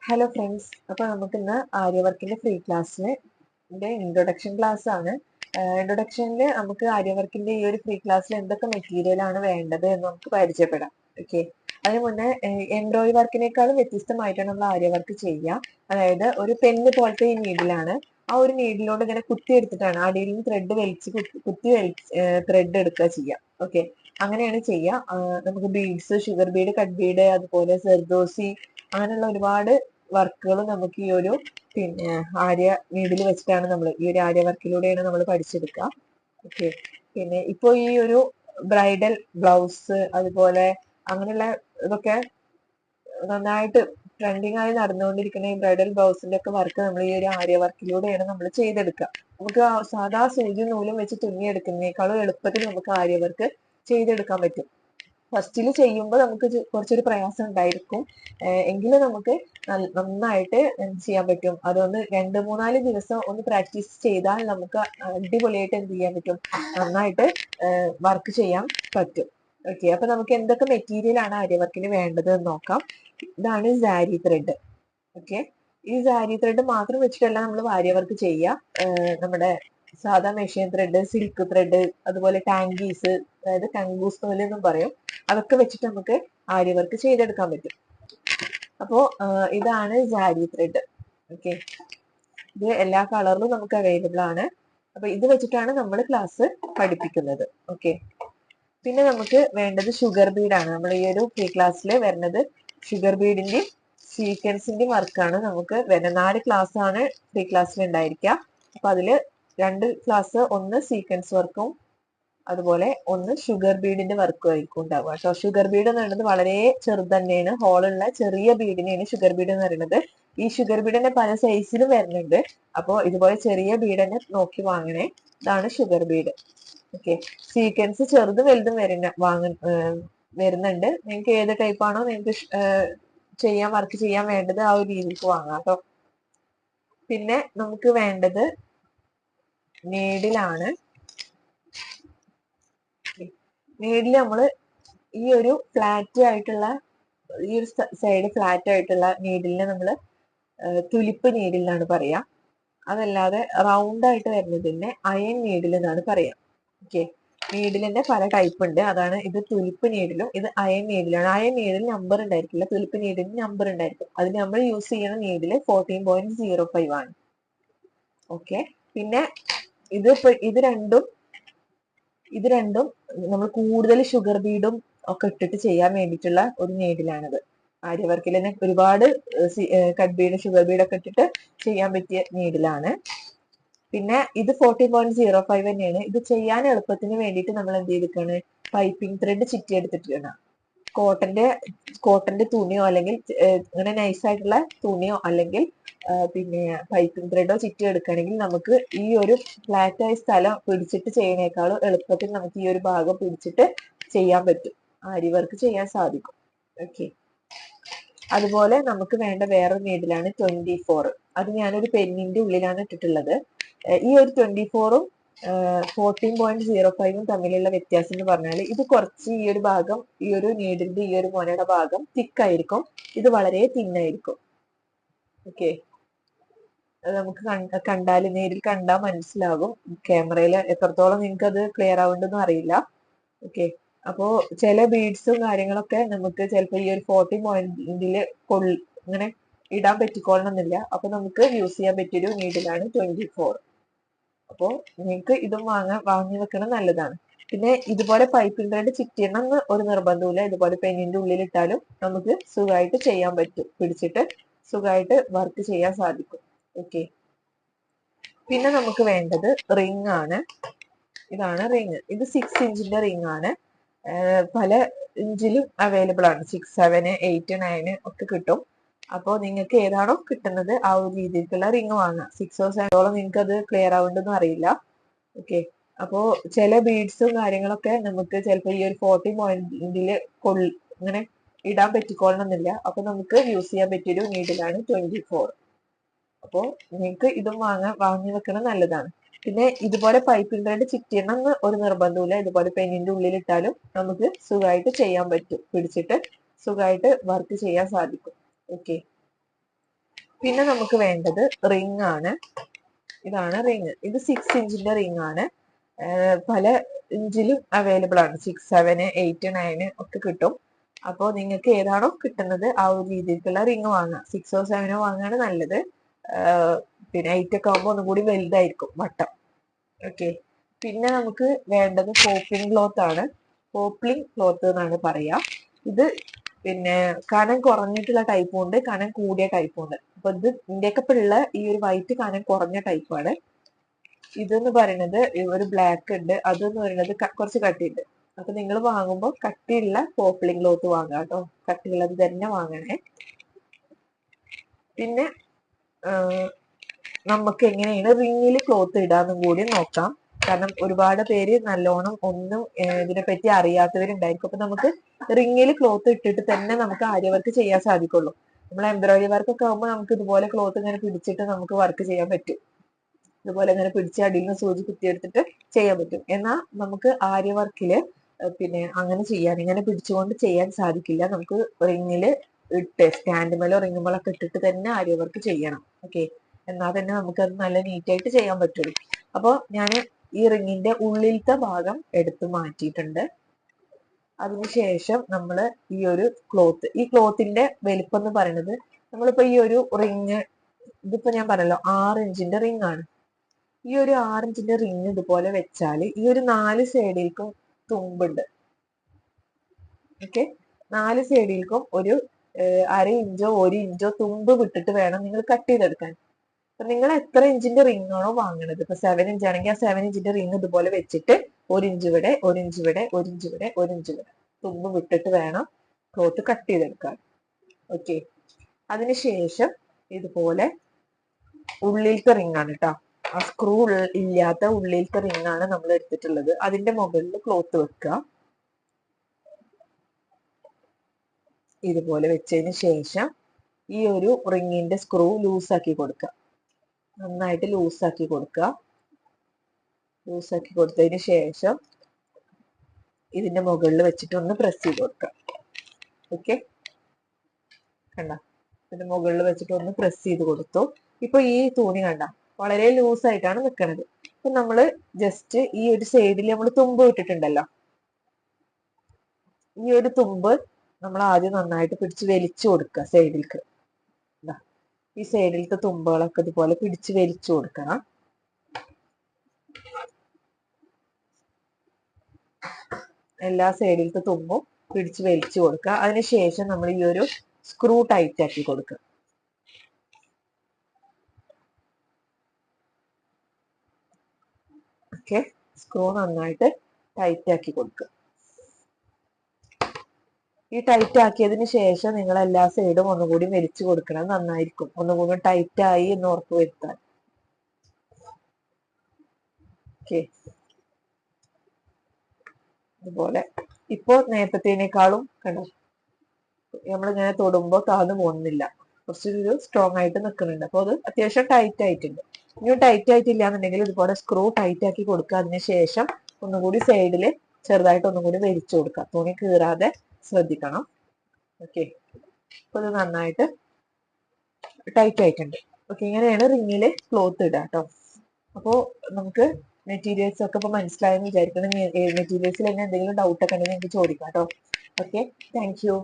Hello friends, അപ്പോൾ നമുക്ക് ഇന്ന് ആര്യവർക്കിന്റെ ഫ്രീ ക്ലാസ്സിന്റെ ഇൻട്രൊഡക്ഷൻ ക്ലാസ് ആണ്. ഇൻട്രൊഡക്ഷനിൽ നമുക്ക് ആര്യവർക്കിന്റെ ഈ ഒരു ഫ്രീ ക്ലാസ്സിൽ എന്തൊക്കെ മെറ്റീരിയൽ ആണ് വേണ്ടത് എന്ന് നമുക്ക് പരിചയപ്പെടാം. ഓക്കെ, അതിന് മുന്നേ എംബ്രോയിഡറി വർക്കിനേക്കാളും വ്യത്യസ്തമായിട്ടാണ് നമ്മൾ ആര്യവർക്ക് ചെയ്യുക. അതായത് ഒരു പെണ്ണ് പോലത്തെ ഈ നീഡിലാണ്. ആ ഒരു നീഡിലോട് ഇങ്ങനെ കുത്തി എടുത്തിട്ടാണ് അടിയിൽ നിന്ന് ത്രെഡ് വലിച്ച് കുത്തി ത്രെഡ് എടുക്കുക ചെയ്യുക. ഓക്കെ, അങ്ങനെയാണ് ചെയ്യുക. നമുക്ക് beads, sugar Bede, cut Bede, അതുപോലെ സെർദോസി, അങ്ങനെയുള്ള ഒരുപാട് വർക്കുകൾ നമുക്ക് ഈ ഒരു ആര്യ നീഡിൽ വെച്ചിട്ടാണ് നമ്മൾ ഈ ഒരു ആര്യ വർക്കിലൂടെയാണ് നമ്മൾ പഠിച്ചെടുക്കുക. ഓക്കെ, പിന്നെ ഇപ്പോൾ ഈ ഒരു ബ്രൈഡൽ ബ്ലൗസ്, അതുപോലെ അങ്ങനെയുള്ള ഇതൊക്കെ നന്നായിട്ട് ട്രെൻഡിങ് ആയി നടന്നുകൊണ്ടിരിക്കുന്ന ഈ ബ്രൈഡൽ ബ്ലൗസിന്റെ ഒക്കെ വർക്ക് നമ്മൾ ഈ ഒരു ആര്യ വർക്കിലൂടെയാണ് നമ്മൾ ചെയ്തെടുക്കുക. നമുക്ക് സാധാ സൂചി നൂലും വെച്ച് തുന്നിയെടുക്കുന്നതിനേക്കാളും എളുപ്പത്തിൽ നമുക്ക് ആര്യ വർക്ക് ചെയ്തെടുക്കാൻ പറ്റും. ഫസ്റ്റിൽ ചെയ്യുമ്പോൾ നമുക്ക് കുറച്ചൊരു പ്രയാസം ഉണ്ടായിരിക്കും, എങ്കിലും നമുക്ക് നന്നായിട്ട് ചെയ്യാൻ പറ്റും. അതൊന്ന് 2-3 ദിവസം ഒന്ന് പ്രാക്ടീസ് ചെയ്താൽ നമുക്ക് അടിപൊളിയായിട്ട് എന്ത് ചെയ്യാൻ പറ്റും, നന്നായിട്ട് വർക്ക് ചെയ്യാൻ പറ്റും. ഓക്കെ, അപ്പൊ നമുക്ക് എന്തൊക്കെ മെറ്റീരിയൽ ആണ് ആര്യവർക്കിന് വേണ്ടത് എന്ന് നോക്കാം. ഇതാണ് സാരി ത്രെഡ്. ഓക്കെ, ഈ സാരി ത്രെഡ് മാത്രം വെച്ചിട്ടല്ല നമ്മൾ ആര്യവർക്ക് ചെയ്യുക. നമ്മുടെ സാധാ മെഷീൻ ത്രെഡ്, സിൽക്ക് ത്രെഡ്, അതുപോലെ ടാങ്കീസ്, അതായത് കങ്കൂസ് നൂല് എന്നും പറയും, അതൊക്കെ വെച്ചിട്ട് നമുക്ക് ആര്യവർക്ക് ചെയ്തെടുക്കാൻ പറ്റും. അപ്പോ ഇതാണ് സാരി ത്രെഡ്. ഓക്കെ, ഇത് എല്ലാ കളറിലും നമുക്ക് അവൈലബിൾ ആണ്. അപ്പൊ ഇത് വെച്ചിട്ടാണ് നമ്മൾ ക്ലാസ് പഠിപ്പിക്കുന്നത്. ഓക്കെ, പിന്നെ നമുക്ക് വേണ്ടത് ഷുഗർ ബീഡാണ്. നമ്മൾ ഈ ഒരു ഫ്രീ ക്ലാസ്സിൽ വരുന്നത് ഷുഗർ ബീഡിന്റെ സീക്വൻസിന്റെ വർക്കാണ്. നമുക്ക് 4 ക്ലാസ് ആണ് ഫ്രീ ക്ലാസ്സിൽ ഉണ്ടായിരിക്കുക. അപ്പൊ അതില് 2 ക്ലാസ്, ഒന്ന് സീക്വൻസ് വർക്കും അതുപോലെ ഒന്ന് ഷുഗർ ബീഡിന്റെ വർക്കും ആയിരിക്കും ഉണ്ടാവുക കേട്ടോ. ഷുഗർ ബീഡ് എന്ന് പറയുന്നത് വളരെ ചെറുത് തന്നെയാണ്, ഹോളുള്ള ചെറിയ ബീഡിനെയാണ് ഷുഗർ ബീഡ് എന്ന് പറയുന്നത്. ഈ ഷുഗർ ബീഡിന്റെ പല സൈസിലും വരുന്നുണ്ട്. അപ്പോൾ ഇതുപോലെ ചെറിയ ബീഡ് തന്നെ നോക്കി വാങ്ങണേ. ഇതാണ് ഷുഗർ ബീഡ്. ഓക്കെ, സീക്വൻസ് ചെറുതും വലുതും വരുന്നുണ്ട്. നിങ്ങൾക്ക് ഏത് ടൈപ്പാണോ നിങ്ങൾക്ക് വർക്ക് ചെയ്യാൻ വേണ്ടത് ആ ഒരു രീതിക്ക് വാങ്ങാം കേട്ടോ. പിന്നെ നമുക്ക് വേണ്ടത് നീഡിലാണ്. നീഡിൽ നമ്മൾ ഈ ഒരു ഫ്ലാറ്റ് ആയിട്ടുള്ള, ഈ ഒരു സൈഡ് ഫ്ലാറ്റ് ആയിട്ടുള്ള നീഡിലിനെ നമ്മൾ തുലിപ്പ് നീഡിൽ എന്നാണ് പറയാ. അതല്ലാതെ റൗണ്ട് ആയിട്ട് വരുന്നതിനെ അയൺ നീഡിൽ എന്നാണ് പറയാ. ഓക്കെ, നീഡിലിന്റെ പല ടൈപ്പ് ഉണ്ട്. അതാണ് ഇത് തുലിപ്പ് നീഡിലും ഇത് അയൺ നീഡിലാണ്. അയൺ നീഡിൽ നമ്പർ ഉണ്ടായിരിക്കില്ല, തുലിപ്പ് നീഡിന് നമ്പർ ഉണ്ടായിരിക്കും. അതിന് നമ്മൾ യൂസ് ചെയ്യുന്ന നീഡിൽ 14.05 ആണ്. ഓക്കെ, പിന്നെ ഇത് രണ്ടും നമ്മൾ കൂടുതൽ ഷുഗർ ബീഡും ഒക്കെ ഇട്ടിട്ട് ചെയ്യാൻ വേണ്ടിയിട്ടുള്ള ഒരു നീഡിലാണിത്. ആര്യവർക്കിൽ തന്നെ ഒരുപാട് കട്ട് ബീഡ്, ഷുഗർ ബീഡ് ഒക്കെ ഇട്ടിട്ട് ചെയ്യാൻ പറ്റിയ നീഡിലാണ്. പിന്നെ ഇത് 14.05 തന്നെയാണ്. ഇത് ചെയ്യാൻ എളുപ്പത്തിന് വേണ്ടിയിട്ട് നമ്മൾ എന്ത് ചെയ്തിട്ടാണ്, പൈപ്പിംഗ് ത്രെഡ് ചുറ്റിയെടുത്തിട്ടാണ്. കോട്ടന്റെ തുണിയോ അല്ലെങ്കിൽ ഇങ്ങനെ നൈസായിട്ടുള്ള തുണിയോ അല്ലെങ്കിൽ പിന്നെ പൈപ്പിംഗ് ത്രെഡോ ചുറ്റി എടുക്കുകയാണെങ്കിൽ നമുക്ക് ഈ ഒരു ഫ്ലാറ്റ് ആയ സ്ഥലം പിടിച്ചിട്ട് ചെയ്യുന്നേക്കാളും എളുപ്പത്തിൽ നമുക്ക് ഈ ഒരു ഭാഗം പിടിച്ചിട്ട് ചെയ്യാൻ പറ്റും, ആരി വർക്ക് ചെയ്യാൻ സാധിക്കും. ഓക്കെ, അതുപോലെ നമുക്ക് വേണ്ട വേറൊരു നീഡിലാണ് 24. അത് ഞാനൊരു പെന്നിന്റെ ഉള്ളിലാണ് ഇട്ടിട്ടുള്ളത്. ഈ ഒരു 24ഉം 14.05ഉം തമ്മിലുള്ള വ്യത്യാസം എന്ന് പറഞ്ഞാൽ, ഇത് കുറച്ച് ഈ ഒരു ഭാഗം, ഈ ഒരു നീഡിന്റെ ഈ ഒരു മുനയുടെ ഭാഗം തിക്കായിരിക്കും, ഇത് വളരെ തിന്നായിരിക്കും. ഓക്കെ, നമുക്ക് നേരിൽ കണ്ടാൽ മനസ്സിലാകും. ക്യാമറയിൽ എത്രത്തോളം നിങ്ങൾക്ക് അത് ക്ലിയർ ആവുന്നുണ്ടെന്നും അറിയില്ല. ഓക്കെ, അപ്പോ ചില ബീഡ്സും കാര്യങ്ങളൊക്കെ നമുക്ക് ചിലപ്പോൾ ഈ ഒരു 40 ഇങ്ങനെ ഇടാൻ പറ്റിക്കോളണമെന്നില്ല. അപ്പൊ നമുക്ക് യൂസ് ചെയ്യാൻ പറ്റിയൊരു നീഡിലാണ് 24. അപ്പോൾ നിങ്ങൾക്ക് ഇതും വാങ്ങി വെക്കണം, നല്ലതാണ്. പിന്നെ ഇതുപോലെ പൈപ്പിംഗ് ത്രെഡ് ചുറ്റിയണം എന്ന് ഒരു നിർബന്ധമില്ല. ഇതുപോലെ പെന്നിന്റെ ഉള്ളിലിട്ടാലും നമുക്ക് സുഖമായിട്ട് ചെയ്യാൻ പറ്റും, പിടിച്ചിട്ട് സുഖമായിട്ട് വർക്ക് ചെയ്യാൻ സാധിക്കും. ഓക്കെ, പിന്നെ നമുക്ക് വേണ്ടത് റിംഗ് ആണ്. ഇതാണ് റിംഗ്. ഇത് 6 ഇഞ്ചിന്റെ റിംഗ് ആണ്. പല ഇഞ്ചിലും അവൈലബിൾ ആണ്. 6, 7, 8, 9 ഒക്കെ കിട്ടും. അപ്പോൾ നിങ്ങൾക്ക് ഏതാണോ കിട്ടുന്നത് ആ ഒരു രീതിക്കുള്ള റിംഗ് വാങ്ങാം. 6 or 7 നിങ്ങൾക്ക് അത് ക്ലിയർ ആവുന്നുണ്ടെന്നും അറിയില്ല. ഓക്കെ, അപ്പോ ചില ബീഡ്സും കാര്യങ്ങളൊക്കെ നമുക്ക് ചിലപ്പോൾ ഈ ഒരു 40 ഇങ്ങനെ ഇടാൻ പറ്റിക്കോളണമെന്നില്ല. അപ്പൊ നമുക്ക് യൂസ് ചെയ്യാൻ പറ്റിയൊരു നീഡിലാണ് 24. അപ്പോൾ നിങ്ങൾക്ക് ഇതും വാങ്ങി വെക്കണം, നല്ലതാണ്. പിന്നെ ഇതുപോലെ പൈപ്പിംഗ് ത്രെഡ് ചുറ്റിയണം എന്ന് ഒരു നിർബന്ധമില്ല. ഇതുപോലെ പെന്നിന്റെ ഉള്ളിലിട്ടാലും നമുക്ക് സുഖമായിട്ട് ചെയ്യാൻ പറ്റും, പിടിച്ചിട്ട് സുഖമായിട്ട് വർക്ക് ചെയ്യാൻ സാധിക്കും. ഓക്കെ, പിന്നെ നമുക്ക് വേണ്ടത് റിംഗ് ആണ്. ഇതാണ് റിംഗ്. ഇത് 6 ഇഞ്ചിന്റെ റിംഗ് ആണ്. പല ഇഞ്ചിലും അവൈലബിൾ ആണ്. 6, 7, 8, 9 ഒക്കെ കിട്ടും. അപ്പോൾ നിങ്ങൾക്ക് ഏതാണോ കിട്ടുന്നത് ആ ഒരു രീതിക്കുള്ള റിംഗ് വാങ്ങാം. 6ഓ 7ഓ വാങ്ങാണ് നല്ലത്. പിന്നെ 8 ഒക്കെ ആകുമ്പോൾ ഒന്നും കൂടി വലുതായിരിക്കും വട്ടം. ഓക്കെ. പിന്നെ നമുക്ക് വേണ്ടത് പോപ്ലിംഗ് ക്ലോത്ത് ആണ്. പോപ്ലിംഗ് ക്ലോത്ത് എന്നാണ് പറയാ. ഇത് പിന്നെ കനം കുറഞ്ഞിട്ടുള്ള ടൈപ്പും ഉണ്ട്, കനം കൂടിയ ടൈപ്പും ഉണ്ട്. അപ്പൊ ഇത് ഇന്ത്യക്ക് ഇപ്പൊ ഉള്ള ഈ ഒരു വൈറ്റ് കനം കുറഞ്ഞ ടൈപ്പാണ്. ഇതെന്ന് പറയുന്നത് ഒരു ബ്ലാക്ക് ഉണ്ട്, അതെന്ന് പറയുന്നത് കുറച്ച് കട്ടിയുണ്ട്. അപ്പൊ നിങ്ങൾ വാങ്ങുമ്പോൾ കട്ടിയുള്ള പോപ്ലിംഗ് ക്ലോത്ത് വാങ്ങാം കേട്ടോ. കട്ടിയുള്ളത് തന്നെ വാങ്ങണേ. പിന്നെ നമുക്ക് എങ്ങനെയാണ് റിങ്ങിൽ ക്ലോത്ത് ഇടാന്നും കൂടി നോക്കാം. കാരണം ഒരുപാട് പേര് നല്ലോണം ഒന്നും ഇതിനെപ്പറ്റി അറിയാത്തവരുണ്ടായിരിക്കും. അപ്പൊ നമുക്ക് റിങ്ങിൽ ക്ലോത്ത് ഇട്ടിട്ട് തന്നെ നമുക്ക് ആര്യ വർക്ക് ചെയ്യാൻ സാധിക്കുള്ളൂ. നമ്മൾ എംബ്രോയിഡറി വർക്ക് ഒക്കെ ആകുമ്പോൾ നമുക്ക് ഇതുപോലെ ക്ലോത്ത് ഇങ്ങനെ പിടിച്ചിട്ട് നമുക്ക് വർക്ക് ചെയ്യാൻ പറ്റും. ഇതുപോലെ ഇങ്ങനെ പിടിച്ച് അടിയിൽ നിന്ന് സൂചി കുത്തിയെടുത്തിട്ട് ചെയ്യാൻ പറ്റും. എന്നാൽ നമുക്ക് ആര്യ വർക്കില് പിന്നെ അങ്ങനെ ഇങ്ങനെ പിടിച്ചുകൊണ്ട് ചെയ്യാൻ സാധിക്കില്ല. നമുക്ക് റിങ്ങില് ഇട്ട് സ്റ്റാൻഡുമേലോ റിങ്ങുമേലോ ഒക്കെ ഇട്ടിട്ട് തന്നെ ആര്യ വർക്ക് ചെയ്യണം. ഓക്കെ. എന്നാൽ തന്നെ നമുക്കത് നല്ല നീറ്റായിട്ട് ചെയ്യാൻ പറ്റുള്ളൂ. അപ്പോൾ ഞാൻ ഈ റിങ്ങിന്റെ ഉള്ളിലത്തെ ഭാഗം എടുത്ത് മാറ്റിയിട്ടുണ്ട്. അതിനുശേഷം നമ്മൾ ഈ ഒരു ക്ലോത്ത്, ഈ ക്ലോത്തിന്റെ വലിപ്പം എന്ന് പറയുന്നത്, നമ്മളിപ്പോ ഈ ഒരു റിങ്, ഇതിപ്പോ ഞാൻ പറഞ്ഞല്ലോ 6 ഇഞ്ചിന്റെ റിങ് ആണ്. ഈ ഒരു 6 ഇഞ്ചിന്റെ റിങ് ഇതുപോലെ വെച്ചാൽ ഈ ഒരു 4 സൈഡിലേക്കും തുമ്പുണ്ട്. ഓക്കെ. 4 സൈഡിലേക്കും ഒരു 1/2 ഇഞ്ചോ 1 ഇഞ്ചോ തുമ്പ് വിട്ടിട്ട് വേണം നിങ്ങൾ കട്ട് ചെയ്തെടുക്കാൻ. അപ്പൊ നിങ്ങൾ എത്ര ഇഞ്ചിന്റെ റിംഗ് ആണോ വാങ്ങുന്നത്, ഇപ്പൊ 7 ഇഞ്ച് ആണെങ്കിൽ ആ 7 ഇഞ്ചിന്റെ റിംഗ് ഇതുപോലെ വെച്ചിട്ട് 1 ഇഞ്ച് ഇവിടെ, 1 ഇഞ്ച് ഇവിടെ, 1 ഇഞ്ച് ഇവിടെ, 1 ഇഞ്ച് ഇവിടെ തുമ്പ് വിട്ടിട്ട് വേണം ക്ലോത്ത് കട്ട് ചെയ്തെടുക്കാൻ. ഓക്കെ. അതിനുശേഷം ഇതുപോലെ ഉള്ളിലത്തെ റിംഗ് ആണ് കേട്ടോ, ആ സ്ക്രൂ ഇല്ലാത്ത ഉള്ളിലത്തെ റിംഗ് ആണ് നമ്മൾ എടുത്തിട്ടുള്ളത്. അതിന്റെ മുകളിൽ ക്ലോത്ത് വെക്കുക. ഇതുപോലെ വെച്ചതിന് ശേഷം ഈ ഒരു റിങ്ങിന്റെ സ്ക്രൂ ലൂസാക്കി കൊടുക്കുക. നന്നായിട്ട് ലൂസാക്കി കൊടുക്കുക. ലൂസാക്കി കൊടുത്തതിന് ശേഷം ഇതിന്റെ മുകളിൽ വെച്ചിട്ട് ഒന്ന് പ്രസ് ചെയ്ത് കൊടുക്കുക. ഓക്കെ. കണ്ട, ഇതിന്റെ മുകളിൽ വെച്ചിട്ട് ഒന്ന് പ്രസ് ചെയ്ത് കൊടുത്തു. ഇപ്പൊ ഈ തുണി കണ്ട വളരെ ലൂസായിട്ടാണ് നിൽക്കുന്നത്. അപ്പൊ നമ്മള് ജസ്റ്റ് ഈ ഒരു സൈഡിൽ നമ്മൾ തുമ്പ് ഇട്ടിട്ടുണ്ടല്ലോ, ഈ ഒരു തുമ്പ് നമ്മൾ ആദ്യം നന്നായിട്ട് പിടിച്ച് വലിച്ചു കൊടുക്കുക സൈഡിലേക്ക്. ഈ സൈഡിലത്തെ തുമ്പുകളൊക്കെ ഇതുപോലെ പിടിച്ച് വലിച്ചു കൊടുക്കണം. എല്ലാ സൈഡിലത്തെ തുമ്പും പിടിച്ച് വലിച്ചു കൊടുക്കുക. അതിനുശേഷം നമ്മൾ ഈ ഒരു സ്ക്രൂ ടൈറ്റ് ആക്കി കൊടുക്കുക. ഓക്കെ. സ്ക്രൂ നന്നായിട്ട് ടൈറ്റ് ആക്കി കൊടുക്കുക. ഈ ടൈറ്റ് ആക്കിയതിന് ശേഷം നിങ്ങൾ എല്ലാ സൈഡും ഒന്നുകൂടി വലിച്ചു കൊടുക്കണം, നന്നായിരിക്കും. ഒന്നുകൂടി ടൈറ്റ് ആയി എന്ന് ഉറപ്പ് വരുത്താൻ. ഓക്കെ. അതുപോലെ ഇപ്പൊ നേരത്തേനേക്കാളും കണ്ടോ, നമ്മളിങ്ങനെ തൊടുമ്പോ താഴ്ന്നു പോകുന്നില്ല, കുറച്ചൊരു സ്ട്രോങ് ആയിട്ട് നിൽക്കുന്നുണ്ട്. അപ്പൊ അത് അത്യാവശ്യം ടൈറ്റ് ആയിട്ടുണ്ട്. ഇനി ടൈറ്റ് ആയിട്ടില്ല എന്നുണ്ടെങ്കിൽ ഇതുപോലെ സ്ക്രൂ ടൈറ്റ് ആക്കി കൊടുക്കുക. അതിനുശേഷം ഒന്നുകൂടി സൈഡിൽ ചെറുതായിട്ട് ഒന്നുകൂടി വലിച്ചു കൊടുക്കുക. തുണി കീറാതെ ശ്രദ്ധിക്കണം. ഓക്കെ. അപ്പൊ ഇത് നന്നായിട്ട് ടൈറ്റ് ആയിട്ടുണ്ട്. ഓക്കെ. ഇങ്ങനെയാണ് റിങ്ങില് ക്ലോത്ത് ഇടുക കേട്ടോ. അപ്പോ നമുക്ക് മെറ്റീരിയൽസ് ഒക്കെ ഇപ്പൊ മനസ്സിലായെന്ന് വിചാരിക്കണം. മെറ്റീരിയൽസിൽ തന്നെ എന്തെങ്കിലും ഡൗട്ട് ഒക്കെ ഉണ്ടെങ്കിൽ നിങ്ങൾക്ക് ചോദിക്കാം കേട്ടോ. ഓക്കെ. Thank you.